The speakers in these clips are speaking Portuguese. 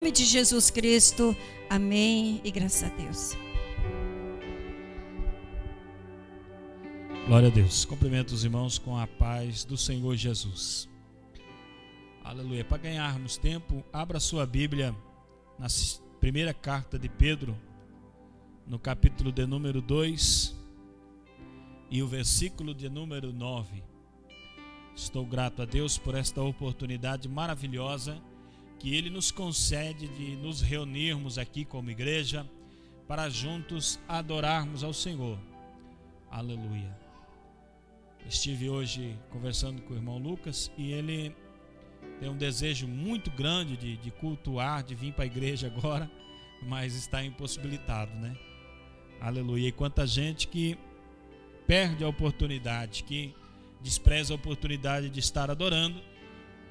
Em nome de Jesus Cristo, amém e graças a Deus. Glória a Deus. Cumprimento os irmãos com a paz do Senhor Jesus. Aleluia. Para ganharmos tempo, abra sua Bíblia na primeira carta de Pedro, no capítulo de número 2 e o versículo de número 9. Estou grato a Deus por esta oportunidade maravilhosa que Ele nos concede de nos reunirmos aqui como igreja para juntos adorarmos ao Senhor. Aleluia. Estive hoje conversando com o irmão Lucas e ele tem um desejo muito grande de cultuar, de vir para a igreja agora, mas está impossibilitado, né? Aleluia. E quanta gente que perde a oportunidade, que despreza a oportunidade de estar adorando,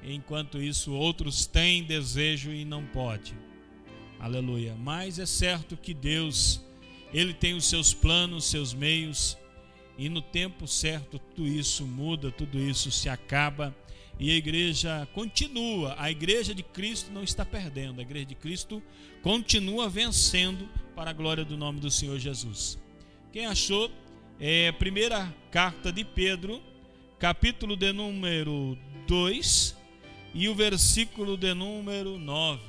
enquanto isso outros têm desejo e não pode. Aleluia. Mas é certo que Deus, Ele tem os seus planos, seus meios, e no tempo certo tudo isso muda, tudo isso se acaba e a igreja continua. A igreja de Cristo não está perdendo, a igreja de Cristo continua vencendo para a glória do nome do Senhor Jesus. Quem achou? É a primeira carta de Pedro, capítulo de número 2 e o versículo de número 9.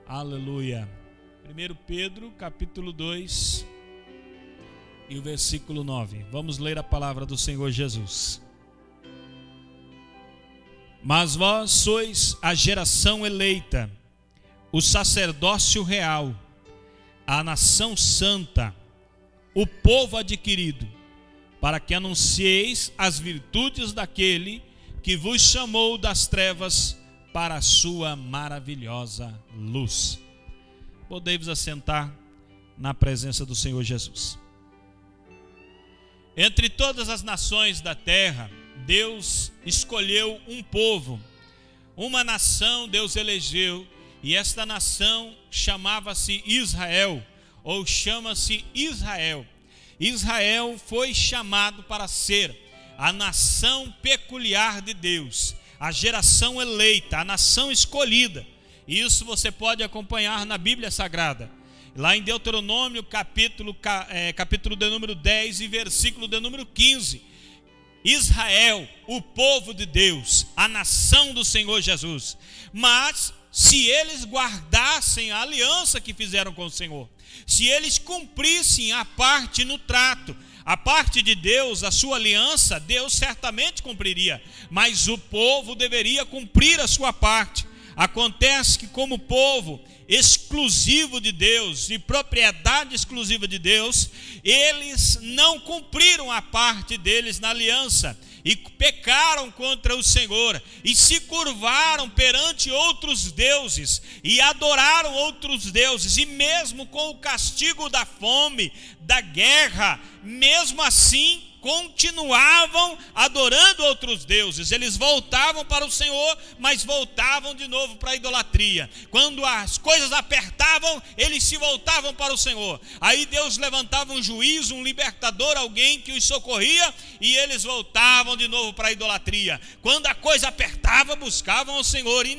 Aleluia. 1 Pedro, capítulo 2 e o versículo 9. Vamos ler a palavra do Senhor Jesus. Mas vós sois a geração eleita, o sacerdócio real, a nação santa, o povo adquirido, para que anuncieis as virtudes daquele que vos chamou das trevas para a sua maravilhosa luz. Podei-vos assentar na presença do Senhor Jesus. Entre todas as nações da terra, Deus escolheu um povo, uma nação Deus elegeu, e esta nação chamava-se Israel, ou chama-se Israel. Israel foi chamado para ser a nação peculiar de Deus, a geração eleita, a nação escolhida. E isso você pode acompanhar na Bíblia Sagrada. Lá em Deuteronômio, capítulo de número 10 e versículo de número 15. Israel, o povo de Deus, a nação do Senhor Jesus. Mas se eles guardassem a aliança que fizeram com o Senhor, se eles cumprissem a parte no trato, a parte de Deus, a sua aliança, Deus certamente cumpriria, mas o povo deveria cumprir a sua parte. Acontece que, como povo exclusivo de Deus e propriedade exclusiva de Deus, eles não cumpriram a parte deles na aliança e pecaram contra o Senhor e se curvaram perante outros deuses e adoraram outros deuses, e mesmo com o castigo da fome, da guerra, mesmo assim continuavam adorando outros deuses. Eles voltavam para o Senhor, mas voltavam de novo para a idolatria. Quando as coisas apertavam, eles se voltavam para o Senhor. Aí Deus levantava um juiz, um libertador, alguém que os socorria, e eles voltavam de novo para a idolatria. Quando a coisa apertava, buscavam o Senhor. E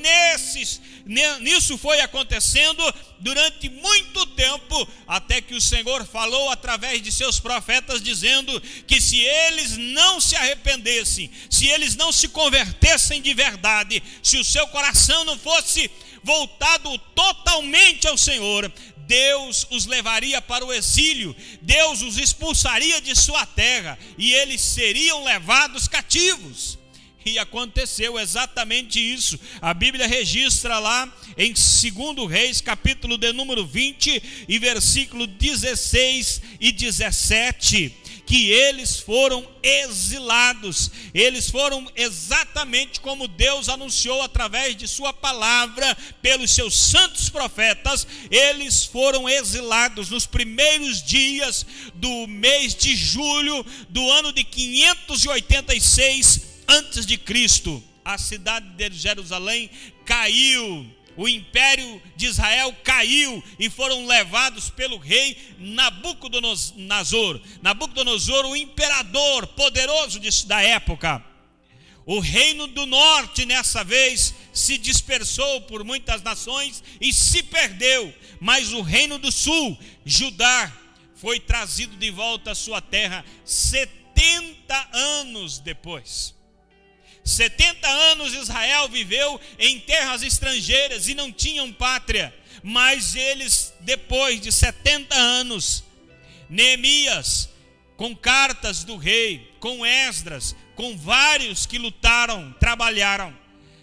nisso foi acontecendo durante muito tempo, até que o Senhor falou através de seus profetas, dizendo que se eles não se arrependessem, se eles não se convertessem de verdade, se o seu coração não fosse voltado totalmente ao Senhor, Deus os levaria para o exílio, Deus os expulsaria de sua terra e eles seriam levados cativos. E aconteceu exatamente isso. A Bíblia registra lá em 2 Reis, capítulo de número 20 e versículo 16 e 17, que eles foram exilados. Eles foram exatamente como Deus anunciou através de sua palavra, pelos seus santos profetas. Eles foram exilados nos primeiros dias do mês de julho do ano de 586 antes de Cristo. A cidade de Jerusalém caiu, o império de Israel caiu e foram levados pelo rei Nabucodonosor. Nabucodonosor, o imperador poderoso da época. O reino do norte, nessa vez, se dispersou por muitas nações e se perdeu. Mas o reino do sul, Judá, foi trazido de volta à sua terra 70 anos depois. 70 anos Israel viveu em terras estrangeiras e não tinham pátria. Mas eles, depois de 70 anos, Neemias, com cartas do rei, com Esdras, com vários que lutaram, trabalharam,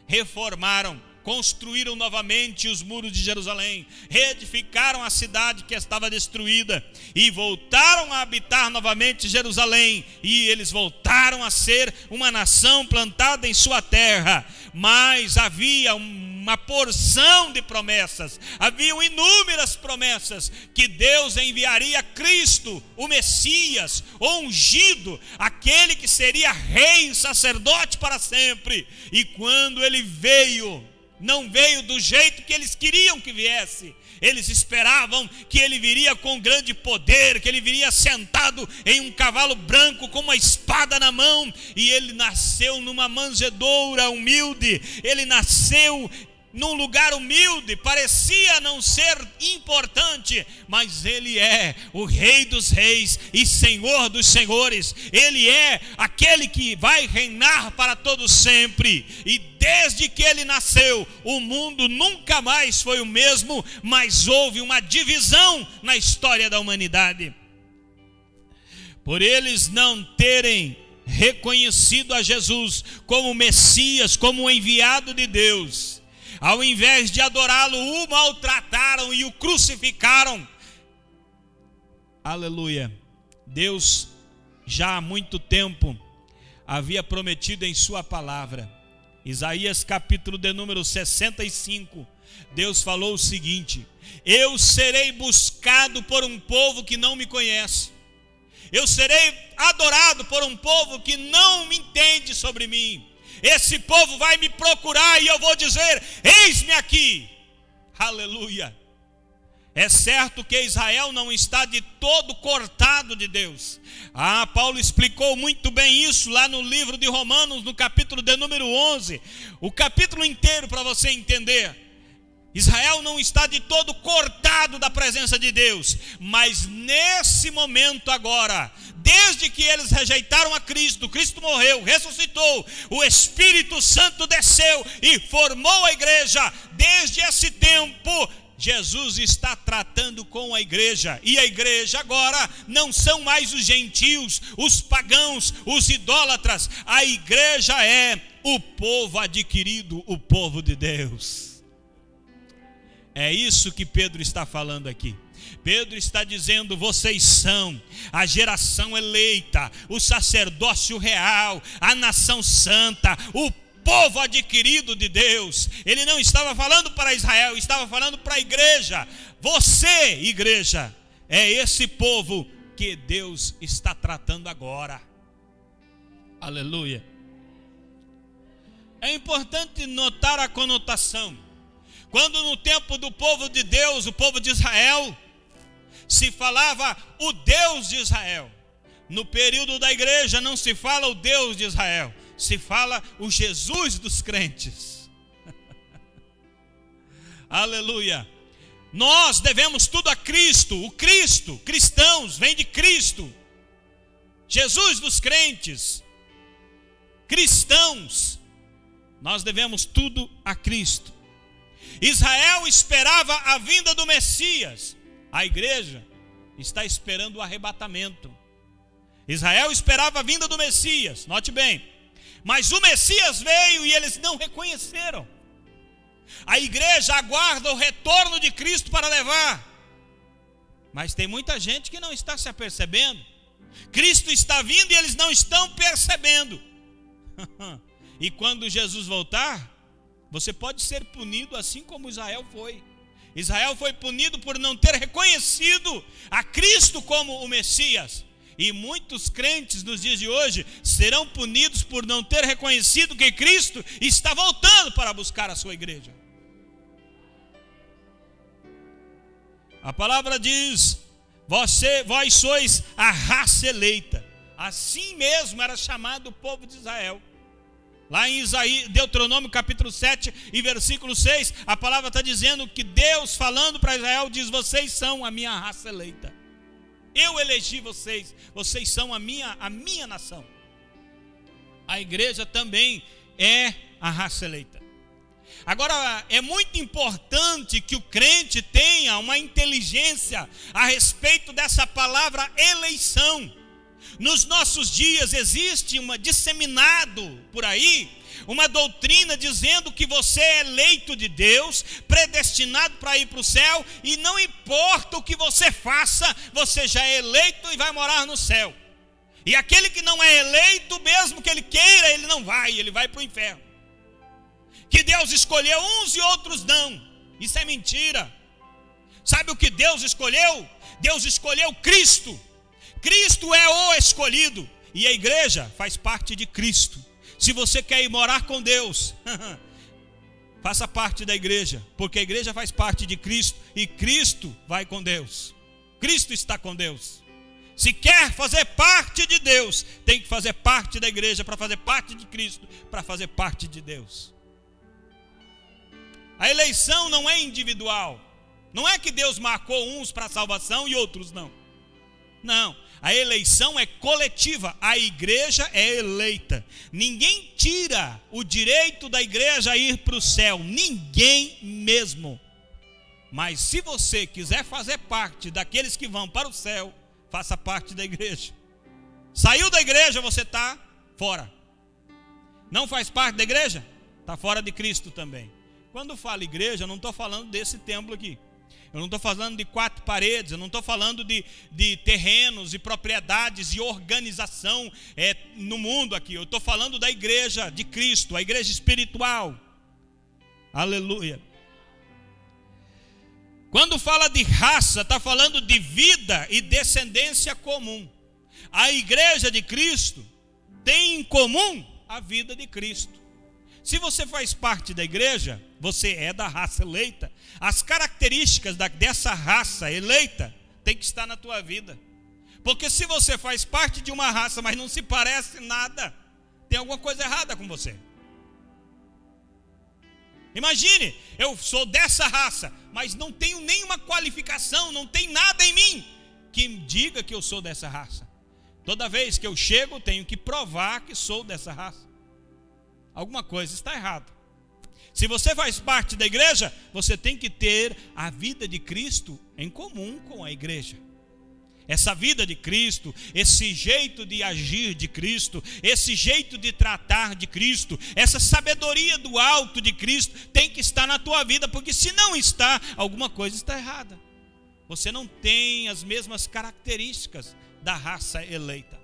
reformaram, construíram novamente os muros de Jerusalém, reedificaram a cidade que estava destruída e voltaram a habitar novamente Jerusalém, e eles voltaram a ser uma nação plantada em sua terra. Mas havia uma porção de promessas, haviam inúmeras promessas que Deus enviaria Cristo, o Messias, o ungido, aquele que seria rei e sacerdote para sempre. E quando ele veio, não veio do jeito que eles queriam que viesse. Eles esperavam que ele viria com grande poder, que ele viria sentado em um cavalo branco com uma espada na mão. E ele nasceu numa manjedoura humilde, ele nasceu num lugar humilde, parecia não ser importante, mas ele é o Rei dos Reis e Senhor dos Senhores. Ele é aquele que vai reinar para todo sempre. E desde que ele nasceu, o mundo nunca mais foi o mesmo, mas houve uma divisão na história da humanidade. Por eles não terem reconhecido a Jesus como Messias, como o enviado de Deus, ao invés de adorá-lo, o maltrataram e o crucificaram. Aleluia. Deus já há muito tempo havia prometido em sua palavra. Isaías capítulo de número 65. Deus falou o seguinte: eu serei buscado por um povo que não me conhece. Eu serei adorado por um povo que não me entende sobre mim. Esse povo vai me procurar e eu vou dizer: eis-me aqui. Aleluia. É certo que Israel não está de todo cortado de Deus. Paulo explicou muito bem isso lá no livro de Romanos, no capítulo de número 11. O capítulo inteiro para você entender. Israel não está de todo cortado da presença de Deus, mas nesse momento agora, desde que eles rejeitaram a Cristo, Cristo morreu, ressuscitou, o Espírito Santo desceu e formou a igreja. Desde esse tempo, Jesus está tratando com a igreja, e a igreja agora não são mais os gentios, os pagãos, os idólatras. A igreja é o povo adquirido, o povo de Deus. É isso que Pedro está falando aqui. Pedro está dizendo: vocês são a geração eleita, o sacerdócio real, a nação santa, o povo adquirido de Deus. Ele não estava falando para Israel, estava falando para a igreja. Você, igreja, é esse povo que Deus está tratando agora. Aleluia. É importante notar a conotação. Quando no tempo do povo de Deus, o povo de Israel, se falava o Deus de Israel. No período da igreja não se fala o Deus de Israel, se fala o Jesus dos crentes. Aleluia. Nós devemos tudo a Cristo. O Cristo, cristãos, vem de Cristo. Jesus dos crentes, cristãos, nós devemos tudo a Cristo. Israel esperava a vinda do Messias. A igreja está esperando o arrebatamento. Israel esperava a vinda do Messias, note bem. Mas o Messias veio e eles não reconheceram. A igreja aguarda o retorno de Cristo para levar. Mas tem muita gente que não está se apercebendo. Cristo está vindo e eles não estão percebendo. E quando Jesus voltar, você pode ser punido assim como Israel foi. Israel foi punido por não ter reconhecido a Cristo como o Messias. E muitos crentes nos dias de hoje serão punidos por não ter reconhecido que Cristo está voltando para buscar a sua igreja. A palavra diz: vós sois a raça eleita. Assim mesmo era chamado o povo de Israel. Lá em Deuteronômio capítulo 7 e versículo 6, a palavra está dizendo que Deus, falando para Israel, diz: vocês são a minha raça eleita. Eu elegi vocês, vocês são a minha nação. A igreja também é a raça eleita. Agora, é muito importante que o crente tenha uma inteligência a respeito dessa palavra eleição. Nos nossos dias existe disseminado por aí uma doutrina dizendo que você é eleito de Deus, predestinado para ir para o céu, e não importa o que você faça, você já é eleito e vai morar no céu. E aquele que não é eleito, mesmo que ele queira, ele não vai, ele vai para o inferno. Que Deus escolheu uns e outros não. Isso é mentira. Sabe o que Deus escolheu? Deus escolheu Cristo. Cristo é o escolhido. E a igreja faz parte de Cristo. Se você quer ir morar com Deus, faça parte da igreja. Porque a igreja faz parte de Cristo. E Cristo vai com Deus. Cristo está com Deus. Se quer fazer parte de Deus, tem que fazer parte da igreja para fazer parte de Cristo, para fazer parte de Deus. A eleição não é individual. Não é que Deus marcou uns para a salvação e outros não. Não, a eleição é coletiva. A igreja é eleita. Ninguém tira o direito da igreja a ir para o céu. Ninguém mesmo. Mas se você quiser fazer parte daqueles que vão para o céu, faça parte da igreja. Saiu da igreja, você está fora. Não faz parte da igreja? Está fora de Cristo também. Quando eu falo igreja, eu não estou falando desse templo aqui. Eu não estou falando de 4 paredes. Eu não estou falando de terrenos e propriedades e organização no mundo aqui. Eu estou falando da igreja de Cristo, a igreja espiritual. Aleluia. Quando fala de raça, está falando de vida e descendência comum. A igreja de Cristo tem em comum a vida de Cristo. Se você faz parte da igreja, você é da raça eleita. As características dessa raça eleita tem que estar na tua vida. Porque se você faz parte de uma raça, mas não se parece nada, tem alguma coisa errada com você. Imagine, eu sou dessa raça, mas não tenho nenhuma qualificação, não tem nada em mim que diga que eu sou dessa raça. Toda vez que eu chego, tenho que provar que sou dessa raça. Alguma coisa está errada. Se você faz parte da igreja, você tem que ter a vida de Cristo em comum com a igreja. Essa vida de Cristo, esse jeito de agir de Cristo, esse jeito de tratar de Cristo, essa sabedoria do alto de Cristo tem que estar na tua vida, porque se não está, alguma coisa está errada. Você não tem as mesmas características da raça eleita.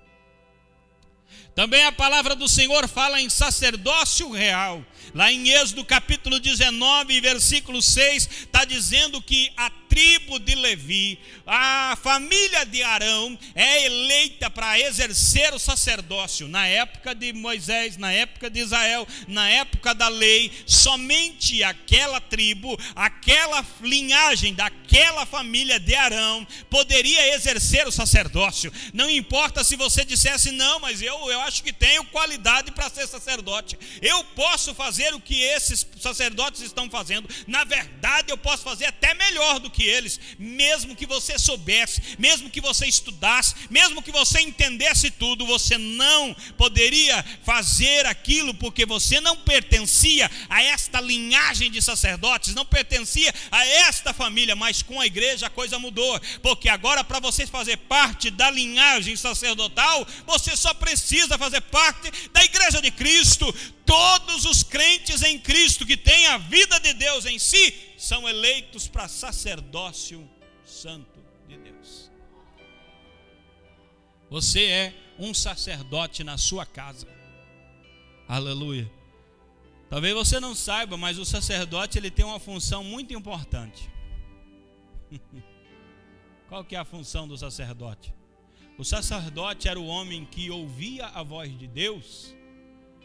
Também a palavra do Senhor fala em sacerdócio real. Lá em Êxodo capítulo 19, versículo 6, está dizendo que a tribo de Levi, a família de Arão, é eleita para exercer o sacerdócio. Na época de Moisés, na época de Israel, na época da lei, somente aquela tribo, aquela linhagem daquela família de Arão poderia exercer o sacerdócio. Não importa se você dissesse: não, mas eu acho que tenho qualidade para ser sacerdote. Eu posso fazer o que esses sacerdotes estão fazendo. Na verdade, eu posso fazer até melhor do que eles. Mesmo que você soubesse, mesmo que você estudasse, mesmo que você entendesse tudo, você não poderia fazer aquilo, porque você não pertencia a esta linhagem de sacerdotes, não pertencia a esta família. Mas com a igreja a coisa mudou, porque agora, para você fazer parte da linhagem sacerdotal, você só precisa fazer parte da igreja de Cristo. Todos os crentes em Cristo que têm a vida de Deus em si são eleitos para sacerdócio santo de Deus. Você é um sacerdote na sua casa. Aleluia. Talvez você não saiba, mas o sacerdote ele tem uma função muito importante. Qual que é a função do sacerdote? O sacerdote era o homem que ouvia a voz de Deus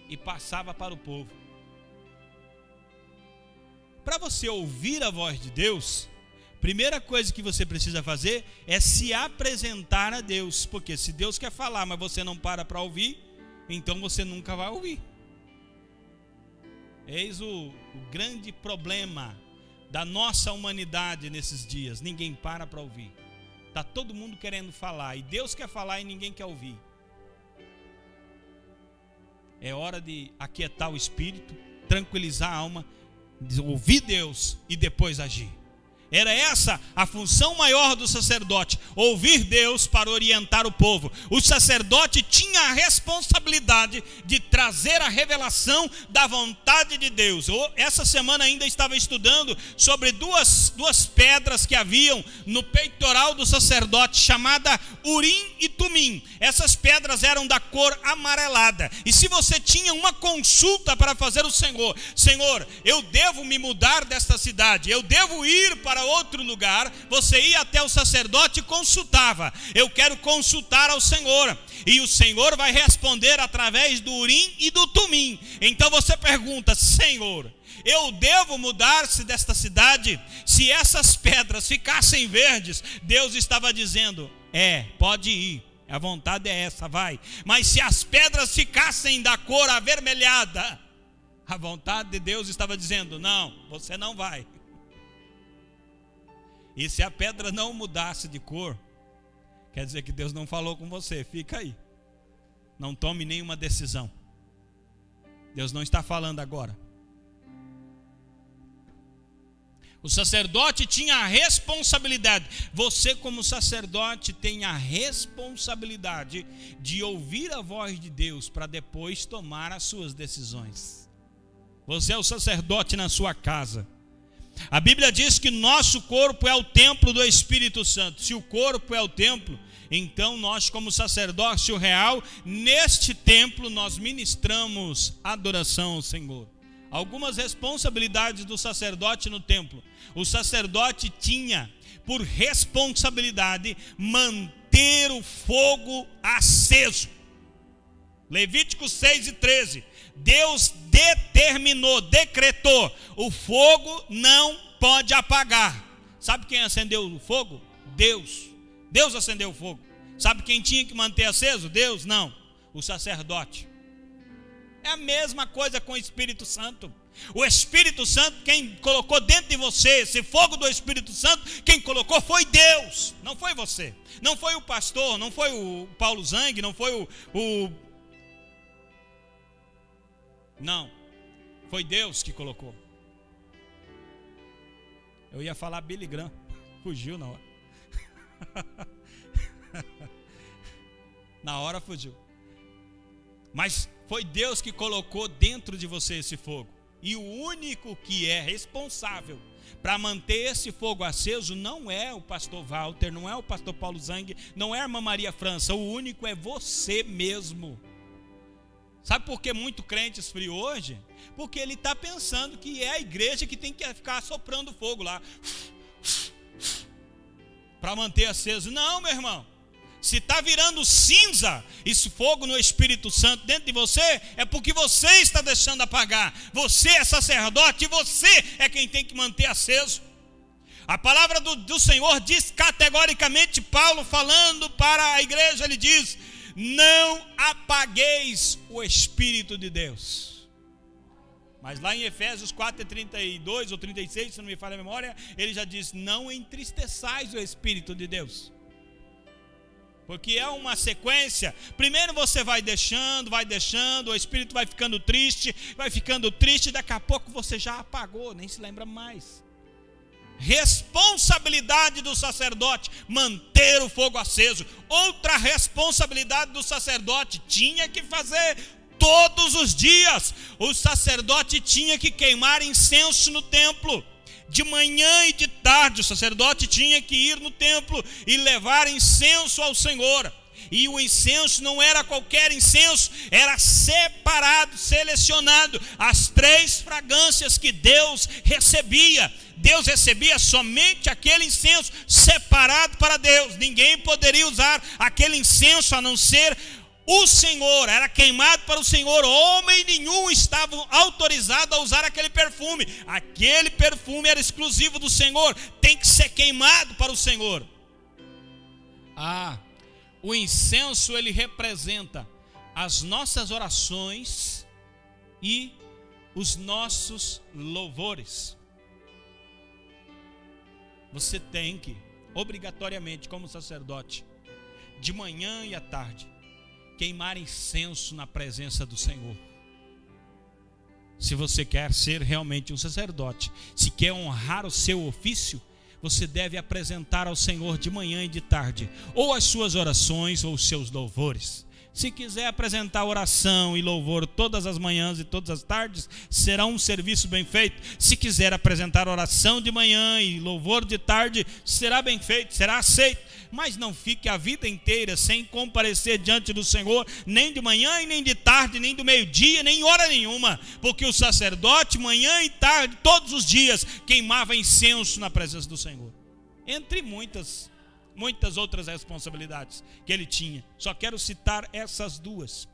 e passava para o povo. Para você ouvir a voz de Deus, primeira coisa que você precisa fazer é se apresentar a Deus. Porque se Deus quer falar, mas você não para ouvir, então você nunca vai ouvir. Eis o grande problema da nossa humanidade nesses dias. Ninguém para ouvir. Está todo mundo querendo falar, e Deus quer falar e ninguém quer ouvir. É hora de aquietar o espírito, tranquilizar a alma, ouvir Deus e depois agir. Era essa a função maior do sacerdote, ouvir Deus para orientar o povo. O sacerdote tinha a responsabilidade de trazer a revelação da vontade de Deus. Essa semana ainda estava estudando sobre duas pedras que haviam no peitoral do sacerdote, chamada Urim e Tumim. Essas pedras eram da cor amarelada. E se você tinha uma consulta para fazer o Senhor, eu devo me mudar desta cidade, eu devo ir para outro lugar, você ia até o sacerdote e consultava. Eu quero consultar ao Senhor, e o Senhor vai responder através do Urim e do Tumim. Então você pergunta: Senhor, eu devo mudar-se desta cidade? Se essas pedras ficassem verdes, Deus estava dizendo: pode ir, a vontade é essa, vai. Mas se as pedras ficassem da cor avermelhada, a vontade de Deus estava dizendo: não, você não vai. E se a pedra não mudasse de cor, quer dizer que Deus não falou com você. Fica aí, não tome nenhuma decisão. Deus não está falando agora. O sacerdote tinha a responsabilidade. Você, como sacerdote, tem a responsabilidade de ouvir a voz de Deus para depois tomar as suas decisões. Você é o sacerdote na sua casa. A Bíblia diz que nosso corpo é o templo do Espírito Santo. Se o corpo é o templo, então nós, como sacerdócio real, neste templo nós ministramos adoração ao Senhor. Algumas responsabilidades do sacerdote no templo. O sacerdote tinha por responsabilidade manter o fogo aceso. Levíticos 6:13. Deus determinou, decretou: o fogo não pode apagar. Sabe quem acendeu o fogo? Deus. Deus acendeu o fogo. Sabe quem tinha que manter aceso? Deus? Não, o sacerdote. É a mesma coisa com o Espírito Santo. O Espírito Santo, quem colocou dentro de você esse fogo do Espírito Santo, quem colocou foi Deus, não foi você. Não foi o pastor, não foi o Paulo Zang, não foi Não, foi Deus que colocou. Eu ia falar Billy Graham, fugiu na hora. Na hora fugiu. Mas foi Deus que colocou dentro de você esse fogo. E o único que é responsável para manter esse fogo aceso não é o pastor Walter, não é o pastor Paulo Zang, não é a irmã Maria França. O único é você mesmo. Sabe por que muito crente esfriou hoje? Porque ele está pensando que é a igreja que tem que ficar soprando fogo lá para manter aceso. Não, meu irmão. Se está virando cinza esse fogo no Espírito Santo dentro de você, é porque você está deixando apagar. Você é sacerdote e você é quem tem que manter aceso. A palavra do Senhor diz categoricamente, Paulo falando para a igreja, ele diz: não apagueis o Espírito de Deus. Mas lá em Efésios 4:32 ou 36, se não me falha a memória, ele já diz: não entristeçais o Espírito de Deus. Porque é uma sequência. Primeiro você vai deixando, o Espírito vai ficando triste, daqui a pouco você já apagou, nem se lembra mais. Responsabilidade do sacerdote, manter o fogo aceso. Outra responsabilidade do sacerdote, tinha que fazer todos os dias. O sacerdote tinha que queimar incenso no templo. De manhã e de tarde o sacerdote tinha que ir no templo e levar incenso ao Senhor. E o incenso não era qualquer incenso, era separado, selecionado, as 3 fragrâncias que Deus recebia. Deus recebia somente aquele incenso separado para Deus. Ninguém poderia usar aquele incenso a não ser o Senhor. Era queimado para o Senhor. Homem nenhum estava autorizado a usar aquele perfume. Aquele perfume era exclusivo do Senhor. Tem que ser queimado para o Senhor. O incenso, ele representa as nossas orações e os nossos louvores. Você tem que, obrigatoriamente, como sacerdote, de manhã e à tarde, queimar incenso na presença do Senhor. Se você quer ser realmente um sacerdote, se quer honrar o seu ofício, você deve apresentar ao Senhor de manhã e de tarde, ou as suas orações ou os seus louvores. Se quiser apresentar oração e louvor todas as manhãs e todas as tardes, será um serviço bem feito. Se quiser apresentar oração de manhã e louvor de tarde, será bem feito, será aceito. Mas não fique a vida inteira sem comparecer diante do Senhor, nem de manhã e nem de tarde, nem do meio-dia, nem hora nenhuma. Porque o sacerdote, manhã e tarde, todos os dias, queimava incenso na presença do Senhor. Entre muitas outras responsabilidades que ele tinha. Só quero citar essas duas.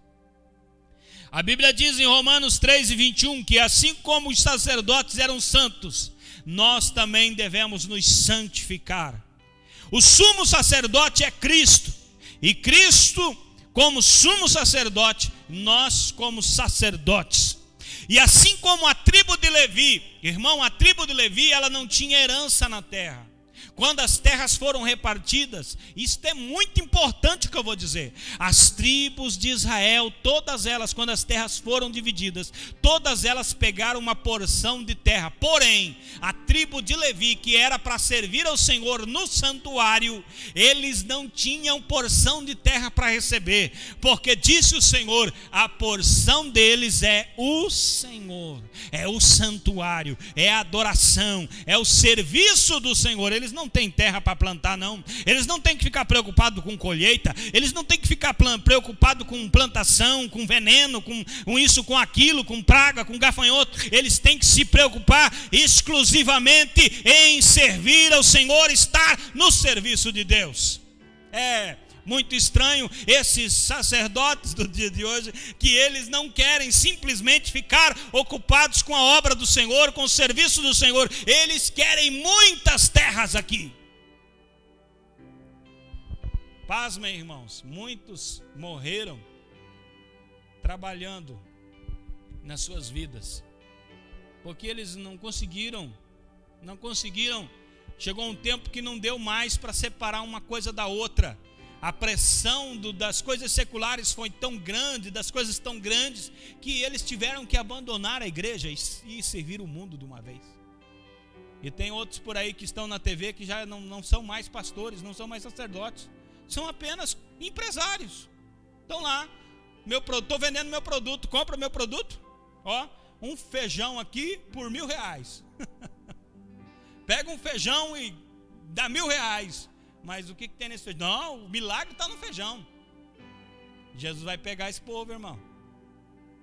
A Bíblia diz em Romanos 3:21 que assim como os sacerdotes eram santos, nós também devemos nos santificar. O sumo sacerdote é Cristo, e Cristo como sumo sacerdote, nós como sacerdotes. E assim como a tribo de Levi, irmão, a tribo de Levi, ela não tinha herança na terra. Quando as terras foram repartidas, isto é muito importante que eu vou dizer. As tribos de Israel, todas elas, quando as terras foram divididas, todas elas pegaram uma porção de terra. Porém, a tribo de Levi, que era para servir ao Senhor no santuário, eles não tinham porção de terra para receber. Porque disse o Senhor, a porção deles é o Senhor, é o santuário, é a adoração, é o serviço do Senhor. Eles não têm terra para plantar, não. Eles não têm que ficar preocupados com colheita. Eles não têm que ficar preocupados com plantação, com veneno, com isso, com aquilo, com praga, com gafanhoto. Eles têm que se preocupar exclusivamente em servir ao Senhor, estar no serviço de Deus. É muito estranho esses sacerdotes do dia de hoje, que eles não querem simplesmente ficar ocupados com a obra do Senhor, com o serviço do Senhor. Eles querem muitas terras aqui. Pasmem, irmãos, muitos morreram trabalhando nas suas vidas, porque eles não conseguiram. Chegou um tempo que não deu mais para separar uma coisa da outra. A pressão das coisas seculares foi tão grande, das coisas tão grandes, que eles tiveram que abandonar a igreja e servir o mundo de uma vez. E tem outros por aí que estão na TV que já não são mais pastores, não são mais sacerdotes, são apenas empresários. Estão lá, estou vendendo meu produto, compra meu produto, ó, um feijão aqui por R$1.000. Pega um feijão e dá R$1.000. Mas o que tem nesse feijão? Não, o milagre está no feijão. Jesus vai pegar esse povo, irmão.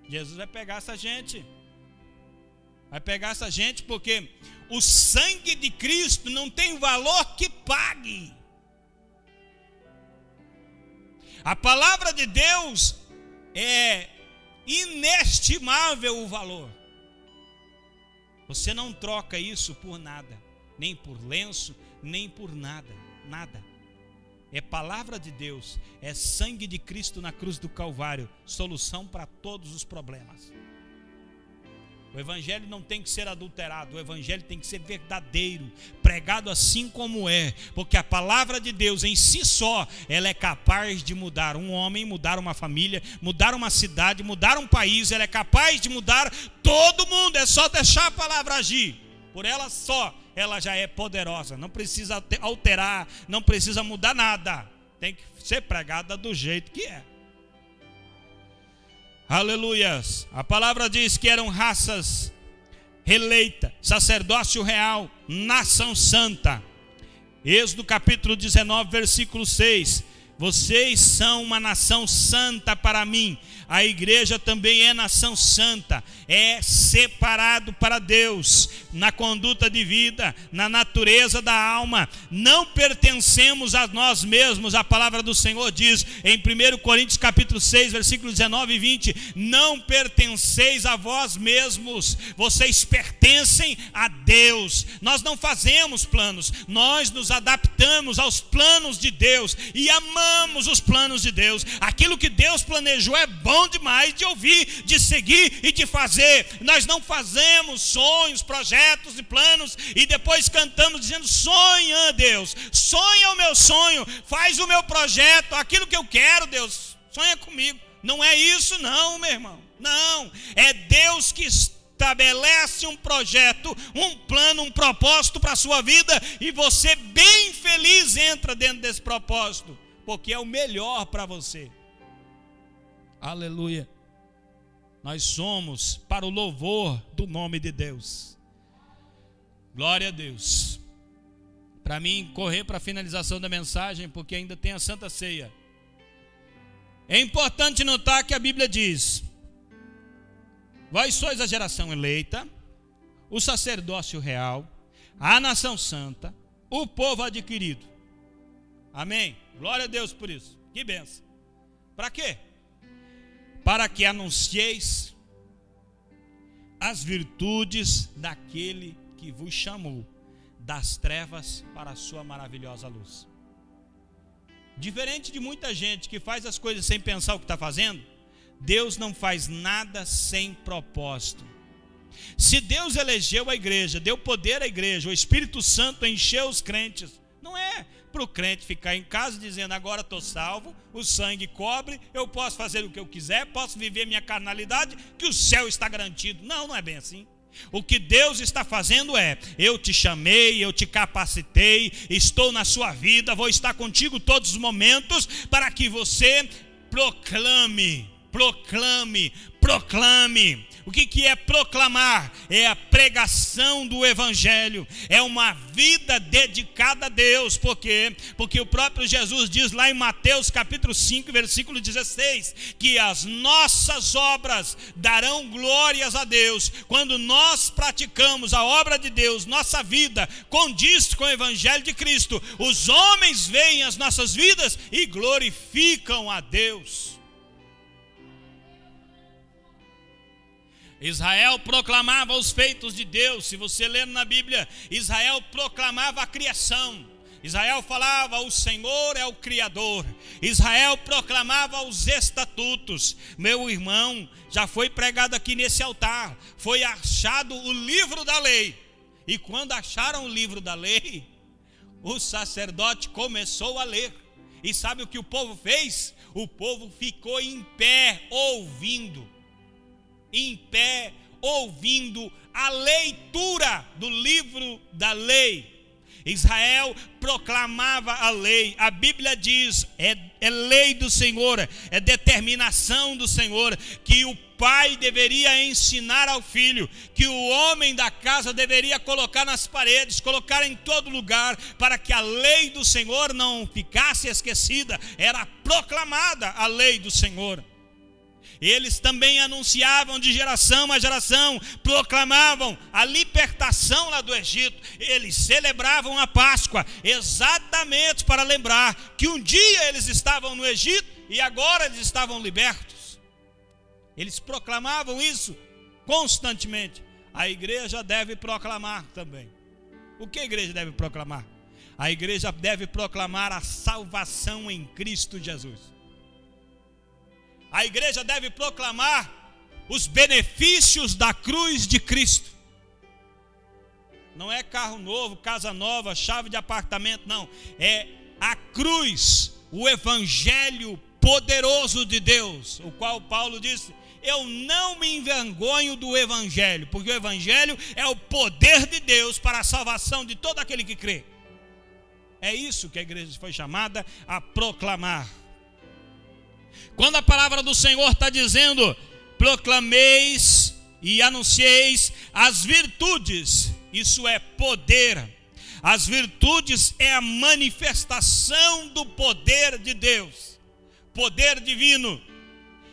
Jesus vai pegar essa gente. Vai pegar essa gente porque o sangue de Cristo não tem valor que pague. A palavra de Deus é inestimável o valor. Você não troca isso por nada, nem por lenço, nem por nada. Nada. É palavra de Deus, é sangue de Cristo na cruz do Calvário, solução para todos os problemas. O evangelho não tem que ser adulterado, o evangelho tem que ser verdadeiro, pregado assim como é, porque a palavra de Deus em si só, ela é capaz de mudar um homem, mudar uma família, mudar uma cidade, mudar um país. Ela é capaz de mudar todo mundo, é só deixar a palavra agir. Por ela só, ela já é poderosa, não precisa alterar, não precisa mudar nada, tem que ser pregada do jeito que é. Aleluias. A palavra diz que eram raças eleita, sacerdócio real, nação santa. Êxodo capítulo 19, versículo 6. Vocês são uma nação santa para mim. A igreja também é nação santa, é separado para Deus, na conduta de vida, na natureza da alma. Não pertencemos a nós mesmos. A palavra do Senhor diz em 1 Coríntios capítulo 6, versículos 19 e 20, não pertenceis a vós mesmos, vocês pertencem a Deus. Nós não fazemos planos, nós nos adaptamos aos planos de Deus e amamos amamos os planos de Deus. Aquilo que Deus planejou é bom demais de ouvir, de seguir e de fazer. Nós não fazemos sonhos, projetos e planos e depois cantamos dizendo: sonha, Deus, sonha o meu sonho, faz o meu projeto, aquilo que eu quero, Deus, sonha comigo. Não é isso não, meu irmão. Não, é Deus que estabelece um projeto, um plano, um propósito para a sua vida, e você bem feliz entra dentro desse propósito, porque é o melhor para você. Aleluia. Nós somos para o louvor do nome de Deus. Glória a Deus. Para mim correr para a finalização da mensagem, porque ainda tem a Santa Ceia. É importante notar que a Bíblia diz: vós sois a geração eleita, o sacerdócio real, a nação santa, o povo adquirido. Amém? Glória a Deus por isso. Que bênção. Para quê? Para que anuncieis as virtudes daquele que vos chamou das trevas para a sua maravilhosa luz. Diferente de muita gente que faz as coisas sem pensar o que está fazendo, Deus não faz nada sem propósito. Se Deus elegeu a igreja, deu poder à igreja, o Espírito Santo encheu os crentes, não é para o crente ficar em casa dizendo: agora estou salvo, o sangue cobre, eu posso fazer o que eu quiser, posso viver minha carnalidade, que o céu está garantido. Não, não é bem assim. O que Deus está fazendo é: eu te chamei, eu te capacitei, estou na sua vida, vou estar contigo todos os momentos, para que você proclame. O que é proclamar? É a pregação do Evangelho, é uma vida dedicada a Deus. Por quê? Porque o próprio Jesus diz lá em Mateus capítulo 5, versículo 16, que as nossas obras darão glórias a Deus. Quando nós praticamos a obra de Deus, nossa vida condiz com o Evangelho de Cristo, os homens veem as nossas vidas e glorificam a Deus. Israel proclamava os feitos de Deus. Se você ler na Bíblia, Israel proclamava a criação. Israel falava: o Senhor é o Criador. Israel proclamava os estatutos. Meu irmão, já foi pregado aqui nesse altar, foi achado o livro da lei. E quando acharam o livro da lei, o sacerdote começou a ler. E sabe o que o povo fez? O povo ficou em pé ouvindo. Em pé, ouvindo a leitura do livro da lei. Israel proclamava a lei. A Bíblia diz, é lei do Senhor, é determinação do Senhor, que o pai deveria ensinar ao filho, que o homem da casa deveria colocar nas paredes, colocar em todo lugar, para que a lei do Senhor não ficasse esquecida. Era proclamada a lei do Senhor. Eles também anunciavam de geração a geração, proclamavam a libertação lá do Egito. Eles celebravam a Páscoa exatamente para lembrar que um dia eles estavam no Egito e agora eles estavam libertos. Eles proclamavam isso constantemente. A igreja deve proclamar também. O que a igreja deve proclamar? A igreja deve proclamar a salvação em Cristo Jesus. A igreja deve proclamar os benefícios da cruz de Cristo. Não é carro novo, casa nova, chave de apartamento, não. É a cruz, o evangelho poderoso de Deus, o qual Paulo disse: eu não me envergonho do evangelho, porque o evangelho é o poder de Deus para a salvação de todo aquele que crê. É isso que a igreja foi chamada a proclamar. Quando a palavra do Senhor está dizendo: proclameis e anuncieis as virtudes, isso é poder. As virtudes é a manifestação do poder de Deus, poder divino,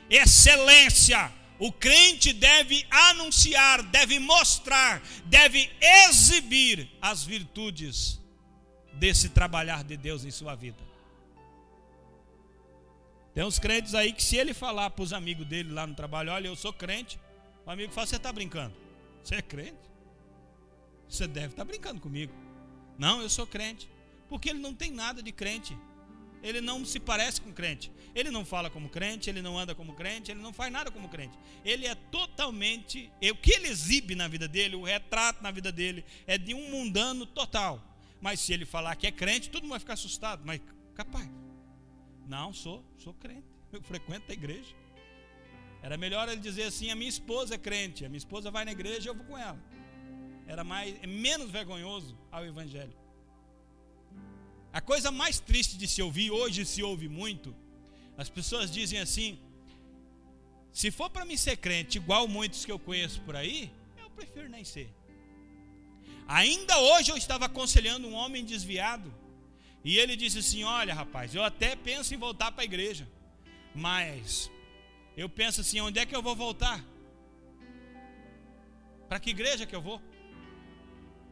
excelência. O crente deve anunciar, deve mostrar, deve exibir as virtudes desse trabalhar de Deus em sua vida. Tem uns crentes aí que, se ele falar para os amigos dele lá no trabalho: olha, eu sou crente, o amigo fala: você está brincando? Você é crente? Você deve estar brincando comigo. Não, eu sou crente. Porque ele não tem nada de crente. Ele não se parece com crente. Ele não fala como crente, ele não anda como crente, ele não faz nada como crente. Ele é totalmente, o que ele exibe na vida dele, o retrato na vida dele, é de um mundano total. Mas se ele falar que é crente, todo mundo vai ficar assustado. Mas capaz, não, sou crente, eu frequento a igreja. Era melhor ele dizer assim: a minha esposa é crente, a minha esposa vai na igreja e eu vou com ela. É menos vergonhoso ao evangelho. A coisa mais triste de se ouvir, hoje se ouve muito, as pessoas dizem assim: se for para mim ser crente igual muitos que eu conheço por aí, eu prefiro nem ser. Ainda hoje eu estava aconselhando um homem desviado, e ele disse assim: olha rapaz, eu até penso em voltar para a igreja, mas eu penso assim, onde é que eu vou voltar? Para que igreja que eu vou?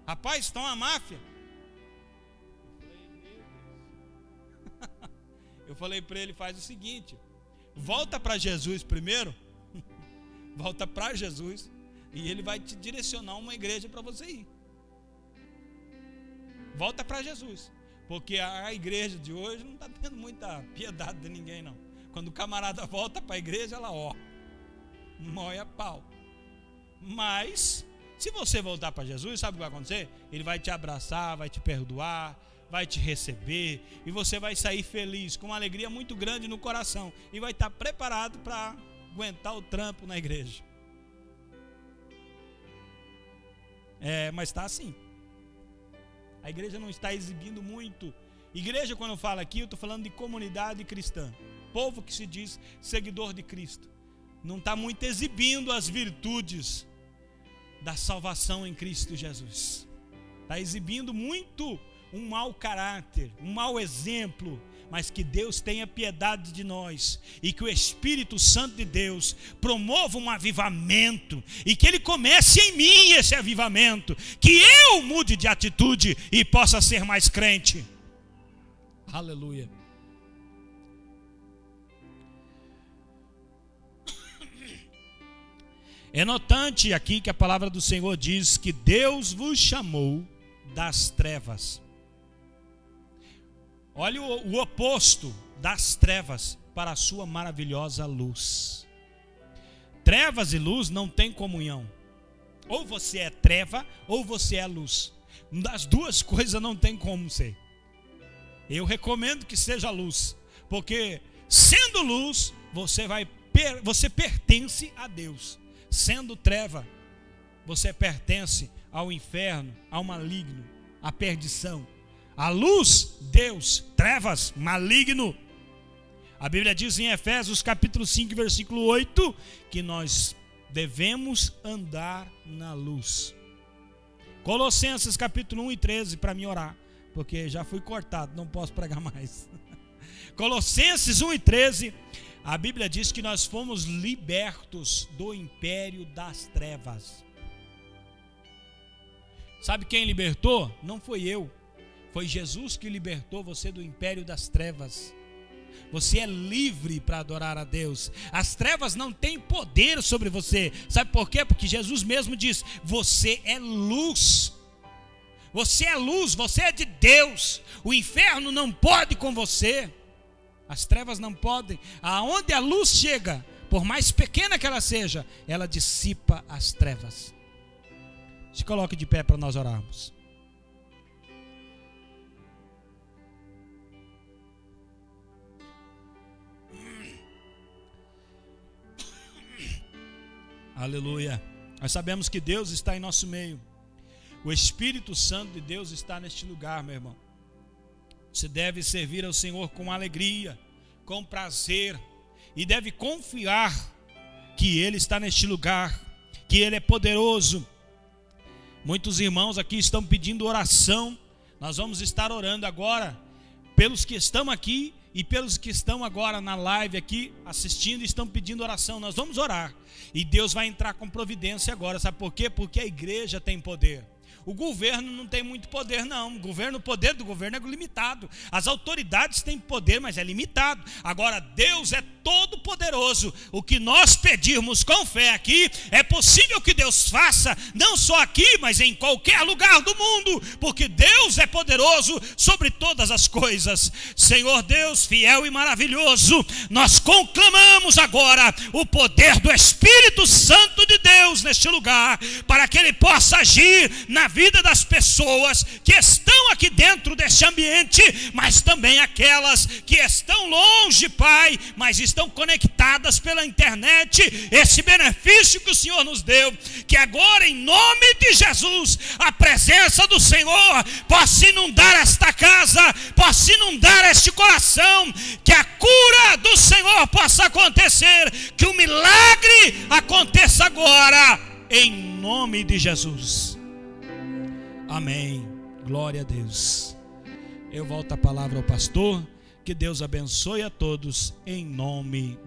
Rapaz, estão a máfia. Eu falei para ele: faz o seguinte, volta para Jesus primeiro, volta para Jesus, e ele vai te direcionar uma igreja para você ir. Volta para Jesus, porque a igreja de hoje não está tendo muita piedade de ninguém não. Quando o camarada volta para a igreja, ela moia pau. Mas se você voltar para Jesus, sabe o que vai acontecer? Ele vai te abraçar, vai te perdoar, vai te receber, e você vai sair feliz, com uma alegria muito grande no coração, e vai estar preparado para aguentar o trampo na igreja. Mas está assim. A igreja não está exibindo muito. Igreja, quando eu falo aqui, eu estou falando de comunidade cristã, povo que se diz seguidor de Cristo, não está muito exibindo as virtudes da salvação em Cristo Jesus. Está exibindo muito um mau caráter, um mau exemplo. Mas que Deus tenha piedade de nós, e que o Espírito Santo de Deus promova um avivamento, e que Ele comece em mim esse avivamento, que eu mude de atitude e possa ser mais crente. Aleluia. É notante aqui que a palavra do Senhor diz que Deus vos chamou das trevas. Olha o oposto das trevas para a sua maravilhosa luz. Trevas e luz não têm comunhão. Ou você é treva, ou você é luz. Das duas coisas não tem como ser. Eu recomendo que seja luz, porque sendo luz, você pertence a Deus. Sendo treva, você pertence ao inferno, ao maligno, à perdição. A luz, Deus; trevas, maligno. A Bíblia diz em Efésios capítulo 5, versículo 8, que nós devemos andar na luz. Colossenses capítulo 1 e 13, para mim orar, porque já fui cortado, não posso pregar mais. Colossenses 1 e 13, a Bíblia diz que nós fomos libertos do império das trevas. Sabe quem libertou? Não foi eu. Foi Jesus que libertou você do império das trevas. Você é livre para adorar a Deus. As trevas não têm poder sobre você. Sabe por quê? Porque Jesus mesmo diz: você é luz. Você é luz, você é de Deus. O inferno não pode com você. As trevas não podem. Aonde a luz chega, por mais pequena que ela seja, ela dissipa as trevas. Se coloque de pé para nós orarmos. Aleluia. Nós sabemos que Deus está em nosso meio. O Espírito Santo de Deus está neste lugar, meu irmão. Você deve servir ao Senhor com alegria, com prazer, e deve confiar que Ele está neste lugar, que Ele é poderoso. Muitos irmãos aqui estão pedindo oração. Nós vamos estar orando agora pelos que estão aqui e pelos que estão agora na live aqui assistindo, estão pedindo oração. Nós vamos orar e Deus vai entrar com providência agora. Sabe por quê? Porque a igreja tem poder. O governo não tem muito poder, não. O poder do governo é limitado. As autoridades têm poder, mas é limitado. Agora, Deus é todo poderoso. O que nós pedirmos com fé aqui, é possível que Deus faça, não só aqui, mas em qualquer lugar do mundo, porque Deus é poderoso sobre todas as coisas. Senhor Deus, fiel e maravilhoso, nós conclamamos agora o poder do Espírito Santo de Deus neste lugar, para que Ele possa agir na vida das pessoas que estão aqui dentro deste ambiente, mas também aquelas que estão longe, Pai, mas estão conectadas pela internet. Esse benefício que o Senhor nos deu, que agora, em nome de Jesus, a presença do Senhor possa inundar esta casa, possa inundar este coração, que a cura do Senhor possa acontecer, que o milagre aconteça agora, em nome de Jesus. Amém. Glória a Deus. Eu volto a palavra ao pastor. Que Deus abençoe a todos em nome